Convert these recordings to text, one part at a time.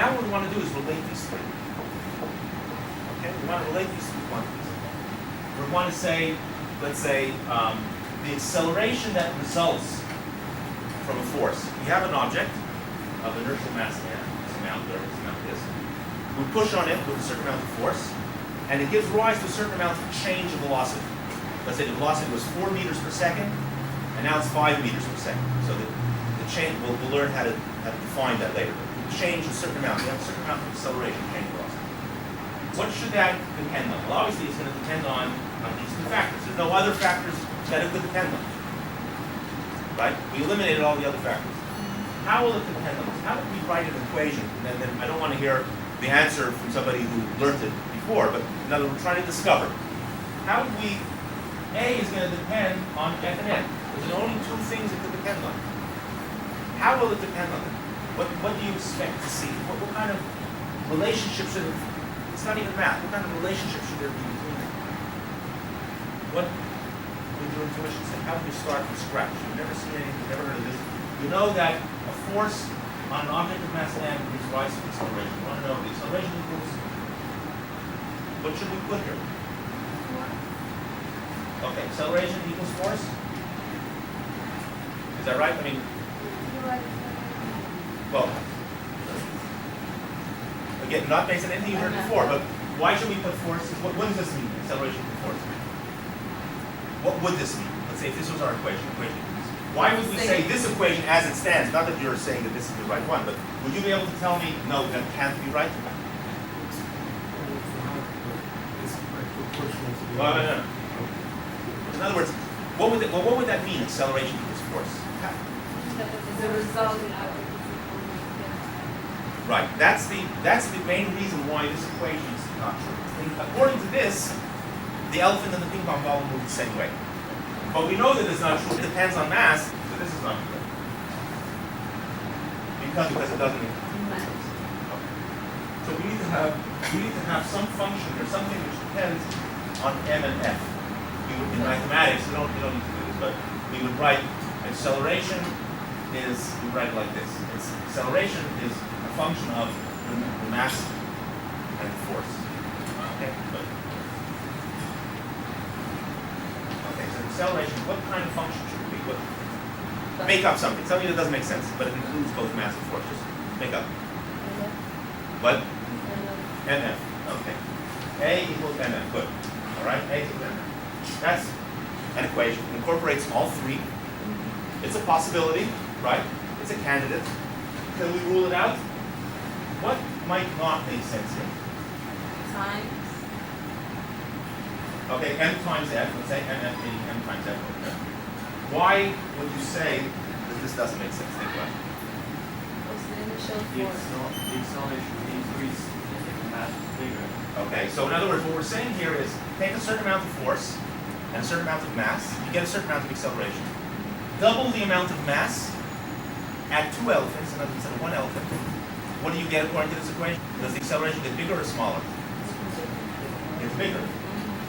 Now what we want to do is relate these three. Okay, we want to relate these three quantities. We want to say, let's say, the acceleration that results from a force. We have an object of inertial mass m, this amount there, this amount is. We push on it with a certain amount of force, and it gives rise to a certain amount of change of velocity. Let's say the velocity was 4 meters per second, and now it's 5 meters per second. So the change, we'll learn how to define that later. We change a certain amount. We have a certain amount of acceleration, change velocity. What should that depend on? Well, obviously it's going to depend on these two factors. There's no other factors that it could depend on. Right? We eliminated all the other factors. How will it depend on this? How do we write an equation? And then I don't want to hear the answer from somebody who learned it before, but in other words, we're trying to discover. How do we, A is going to depend on F and N. There's only two things it could depend on. How will it depend on them? What do you expect to see? What kind of relationship should it, it's not even math, what kind of relationship should there be between them? What would your intuition say? How do you start from scratch? You've never seen anything, you've never heard of this. You know that a force on an object of mass m gives rise to acceleration. You want to know the acceleration equals, what should we put here? Okay, acceleration equals force? Is that right? I mean, well, again, not based on anything you heard before, but why should we put force? What does this mean, acceleration equals force? What would this mean? Let's say if this was our equation. Why would we say this equation as it stands? Not that you're saying that this is the right one, but would you be able to tell me, no, that can't be right? Well, no. In other words, what would that mean, acceleration equals force? The result. Right. That's the main reason why this equation is not true. And according to this, the elephant and the ping pong ball will move the same way. But we know that it's not true. It depends on mass, so this is not true. Because it doesn't. Okay. So we need to have some function or something which depends on m and f. In mathematics, we don't need to do this, but we would write acceleration is, we write it like this. Acceleration is a function of the mass and the force. Okay, good. Okay, so acceleration, what kind of function should it be? Make up something that doesn't make sense, but it includes both mass and force. Just make up. What? NF. Okay. A equals NF. Good. All right. A equals NF. That's an equation. It incorporates all three. It's a possibility, right? It's a candidate. Can we rule it out? What might not make sense here? Times. Okay, m times f. Let's say nf being m times f. Okay. Why would you say that this doesn't make sense? Think about it. What's the initial The force? acceleration increase if the mass is bigger. Okay, so in other words, what we're saying here is take a certain amount of force and a certain amount of mass, you get a certain amount of acceleration. Double the amount of mass, add 2 elephants instead of 1 elephant. What do you get according to this equation? Does the acceleration get bigger or smaller? It's bigger.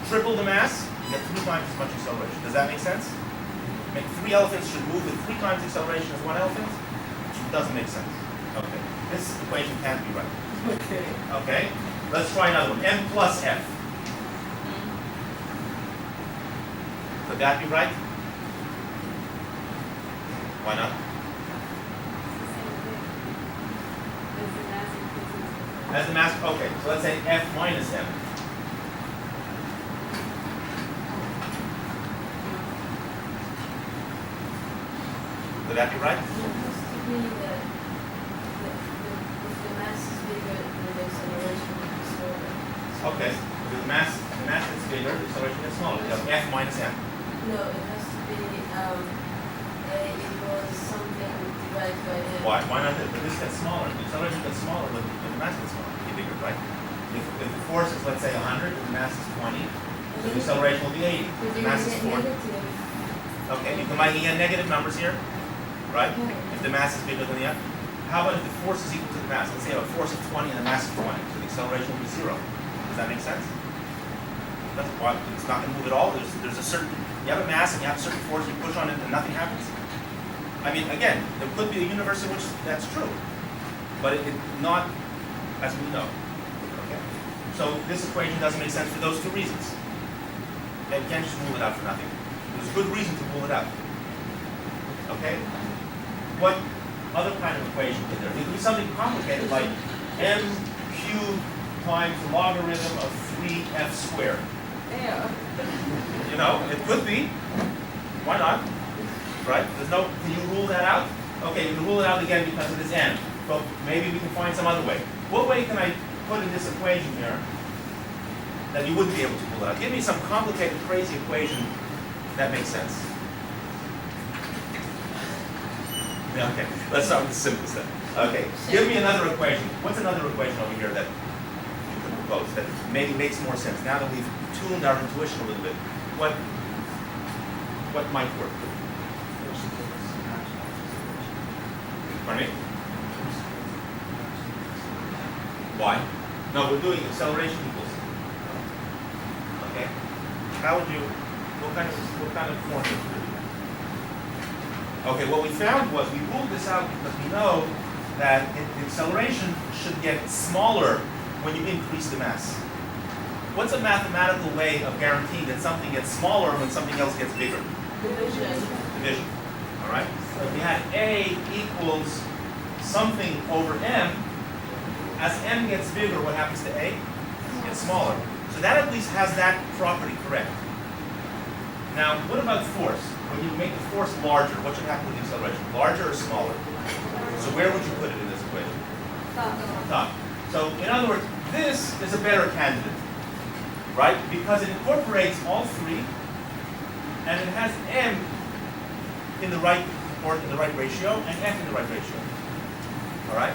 Triple the mass, you get 3 times as much acceleration. Does that make sense? Make 3 elephants should move with 3 times the acceleration as 1 elephant? It doesn't make sense. Okay, this equation can't be right. Okay. Okay, let's try another one. M plus F. Could that be right? Why not? As the mass, okay, so let's say F minus M. Could that be right? It has to be that if the mass is bigger, then the acceleration will be smaller. Okay, so the mass is bigger, the acceleration is smaller. You have F minus M. No, it has to be A equals something divided by M. Why not this? But this gets smaller. The acceleration gets smaller when the mass gets smaller. It'll be bigger, right? If the force is, let's say, 100 and the mass is 20, so the acceleration will be 80. But The then mass you is get 40. negative. Okay, you combine again negative numbers here, right? Okay. If the mass is bigger than the F. How about if the force is equal to the mass? Let's say you have a force of 20 and a mass of 20, so the acceleration will be 0. Does that make sense? That's why it's not going to move at all. There's a certain, you have a mass and you have a certain force, you push on it and nothing happens. I mean, again, there could be a universe in which that's true, but as we know. Okay? So this equation doesn't make sense for those two reasons. Okay? You can't just rule it out for nothing. There's good reason to rule it out. Okay? What other kind of equation could there be? It could be something complicated like m cubed times the logarithm of 3f squared. Yeah. You know, it could be. Why not? Right? Can you rule that out? Okay, you can rule it out again because of this n. But maybe we can find some other way. What way can I put in this equation here that you wouldn't be able to rule it out? Give me some complicated, crazy equation that makes sense. Yeah, okay, let's start with the simplest then. Okay, give me another equation. What's another equation over here that you could propose that maybe makes more sense now that we've tuned our intuition a little bit? What might work? Pardon me? Why? No, we're doing acceleration equals. Okay. How would you? What kind of formula would you do? Okay. What we found was we ruled this out because we know that the acceleration should get smaller when you increase the mass. What's a mathematical way of guaranteeing that something gets smaller when something else gets bigger? Division. All right. So if we had A equals something over m, as m gets bigger, what happens to A? It gets smaller. So that at least has that property correct. Now, what about force? When you make the force larger, what should happen with the acceleration? Larger or smaller? So where would you put it in this equation? Top. So in other words, this is a better candidate, right? Because it incorporates all three, and it has m in the right ratio and f in the right ratio. All right,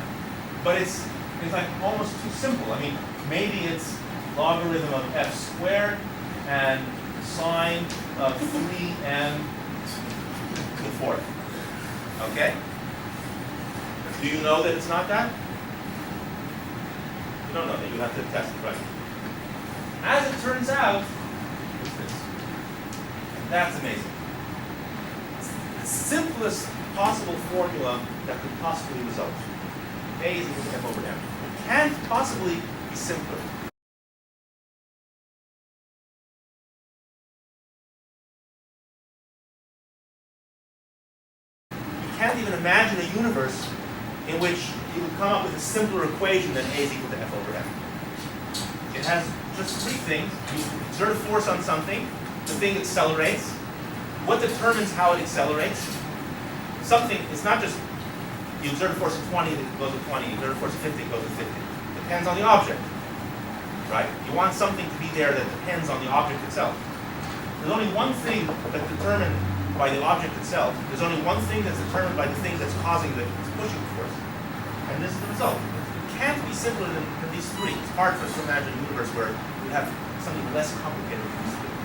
but it's like almost too simple. I mean, maybe it's logarithm of f squared and sine of 3m to the fourth. Okay? Do you know that it's not that? You don't know that. You have to test it, right? As it turns out, what's this? That's amazing. It's the simplest possible formula that could possibly result. A is equal to f over m. It can't possibly be simpler. You can't even imagine a universe in which you would come up with a simpler equation than A is equal to f over m. It has just three things. You exert a force on something, the thing accelerates. What determines how it accelerates? Something, it's not just you exert a force of 20, it goes to 20. You exert a force of 50, it goes to 50. Depends on the object, right? You want something to be there that depends on the object itself. There's only one thing that's determined by the object itself. There's only one thing that's determined by the thing that's causing the pushing force. And this is the result. It can't be simpler than these three. It's hard for us to imagine a universe where we have something less complicated than these three.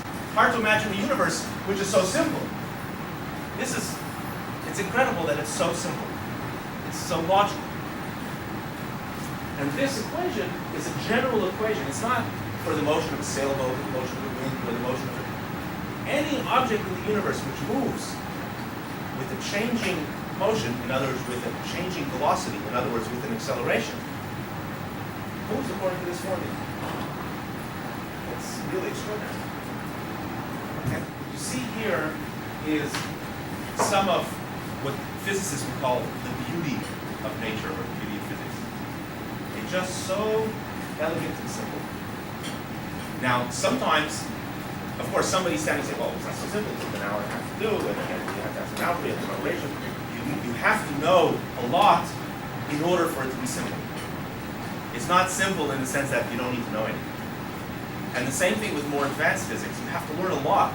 It's hard to imagine a universe which is so simple. It's incredible that it's so simple. It's so logical. And this equation is a general equation. It's not for the motion of a sailboat, the motion of the wind, or the motion of any object in the universe which moves with a changing motion, in other words, with a changing velocity, in other words, with an acceleration, moves according to this formula. It's really extraordinary. Okay. What you see here is some of what physicists would call the beauty of nature or the beauty of physics. It's just so elegant and simple. Now, sometimes, of course, somebody's standing and say, well, it's not so simple, it's an hour and a half to do, and you have to have some algebra, you have to have relation. You have to know a lot in order for it to be simple. It's not simple in the sense that you don't need to know anything. And the same thing with more advanced physics. You have to learn a lot.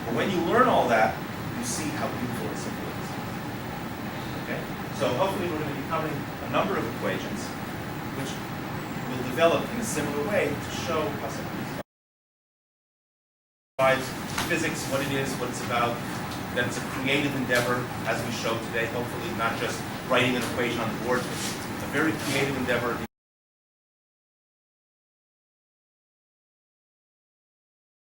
But when you learn all that, you see how beautiful and simple it is. Okay? So hopefully we're going to be covering a number of equations which will develop in a similar way to show how simple it is. Physics, what it is, what it's about, that it's a creative endeavor, as we showed today, hopefully not just writing an equation on the board, but it's a very creative endeavor.